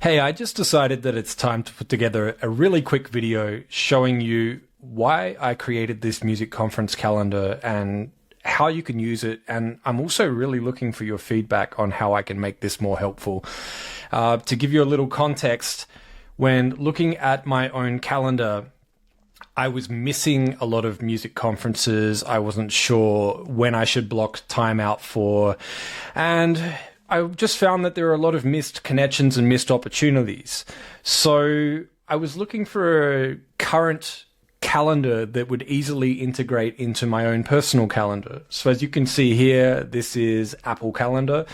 Hey, I just decided that it's time to put together a really quick video showing you why I created this music conference calendar and how you can use it. And I'm also really looking for your feedback on how I can make this more helpful. To give you a little context, when looking at my own calendar, I was missing a lot of music conferences. I wasn't sure when I should block time out for, and I just found that there are a lot of missed connections and missed opportunities. So I was looking for a current calendar that would easily integrate into my own personal calendar. So as you can see here, this is Apple Calendar,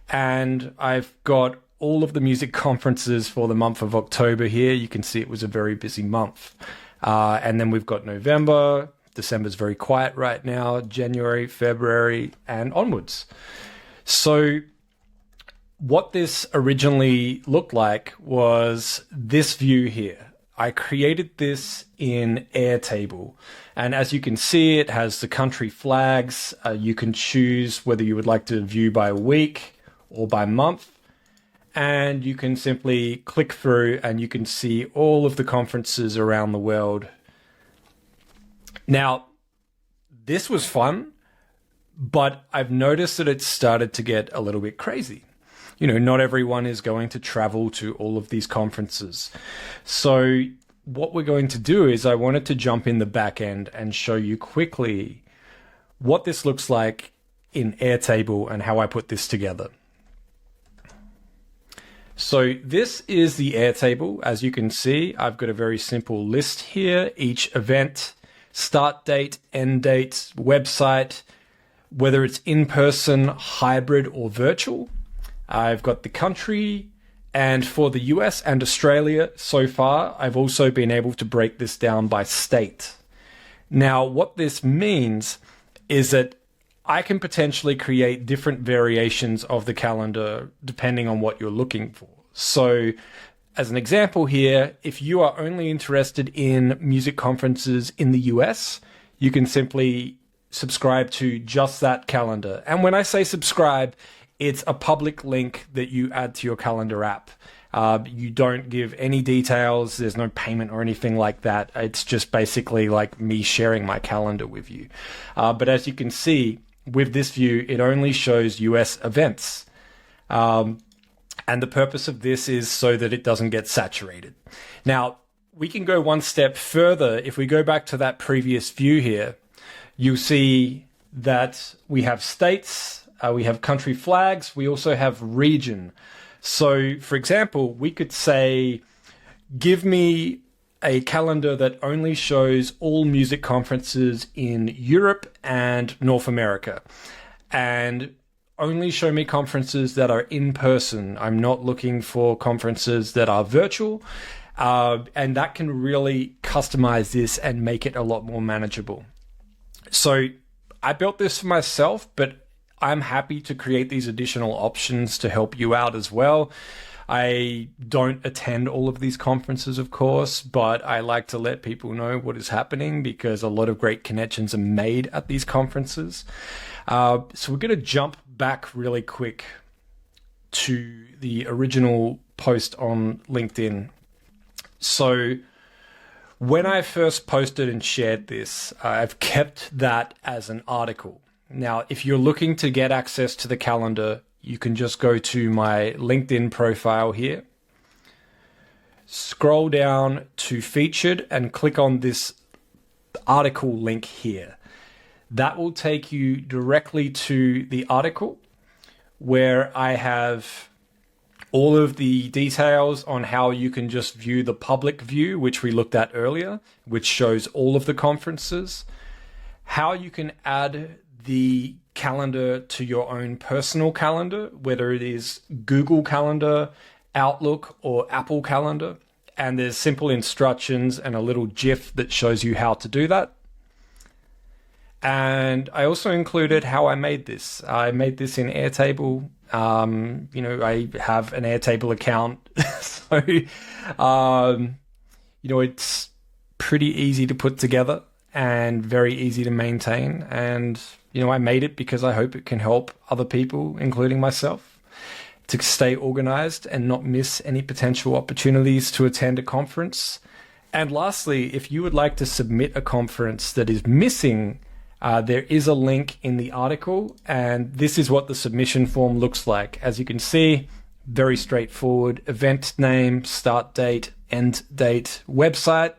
and I've got all of the music conferences for the month of October here. You can see it was a very busy month. And then we've got November, December's very quiet right now, January, February, and onwards. So what this originally looked like was this view here. I created this in Airtable. And as you can see, it has the country flags. You can choose whether you would like to view by week or by month. And you can simply click through and you can see all of the conferences around the world. Now, this was fun, but I've noticed that it's started to get a little bit crazy. You know, not everyone is going to travel to all of these conferences. So what we're going to do is I wanted to jump in the back end and show you quickly what this looks like in Airtable and how I put this together. So this is the Airtable. As you can see, I've got a very simple list here. Each event, start date, end date, website, whether it's in-person, hybrid, or virtual. I've got the country, and for the US and Australia so far, I've also been able to break this down by state. Now, what this means is that I can potentially create different variations of the calendar depending on what you're looking for. So as an example here, if you are only interested in music conferences in the US, you can simply subscribe to just that calendar. And when I say subscribe, it's a public link that you add to your calendar app. You don't give any details. There's no payment or anything like that. It's just basically like me sharing my calendar with you. But as you can see, with this view, it only shows US events. And the purpose of this is so that it doesn't get saturated. Now, we can go one step further. If we go back to that previous view here, you'll see that we have states, we have country flags, we also have region. So, for example, we could say, give me a calendar that only shows all music conferences in Europe and North America, and only show me conferences that are in person. I'm not looking for conferences that are virtual, and that can really customize this and make it a lot more manageable. So I built this for myself, but I'm happy to create these additional options to help you out as well. I don't attend all of these conferences, of course, but I like to let people know what is happening because a lot of great connections are made at these conferences. So we're going to jump back really quick to the original post on LinkedIn. So when I first posted and shared this, I've kept that as an article. Now, if you're looking to get access to the calendar, you can just go to my LinkedIn profile here, scroll down to featured and click on this article link here. That will take you directly to the article where I have all of the details on how you can just view the public view, which we looked at earlier, which shows all of the conferences, how you can add the calendar to your own personal calendar, whether it is Google Calendar, Outlook, or Apple Calendar. And there's simple instructions and a little GIF that shows you how to do that. And I also included how I made this. I made this in Airtable. I have an Airtable account. So, it's pretty easy to put together and very easy to maintain. And, I made it because I hope it can help other people, including myself. to stay organized and not miss any potential opportunities to attend a conference. And lastly, if you would like to submit a conference that is missing, there is a link in the article, and this is what the submission form looks like. As you can see, very straightforward: event name, start date, end date, website,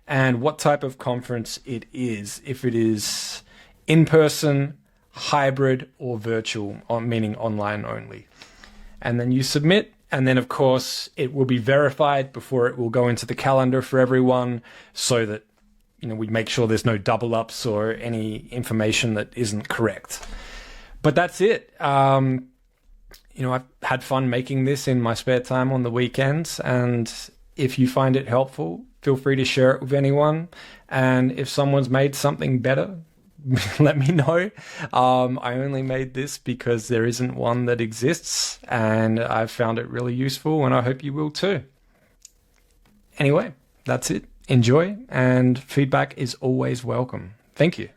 and what type of conference it is. If it is in person, hybrid, or virtual, meaning online only. And then you submit, and then of course it will be verified before it will go into the calendar for everyone, so that we make sure there's no double ups or any information that isn't correct. But that's it. I've had fun making this in my spare time on the weekends, and if you find it helpful, feel free to share it with anyone. And if someone's made something better, let me know. I only made this because there isn't one that exists, and I've found it really useful, and I hope you will too. Anyway, that's it. Enjoy, and feedback is always welcome. Thank you.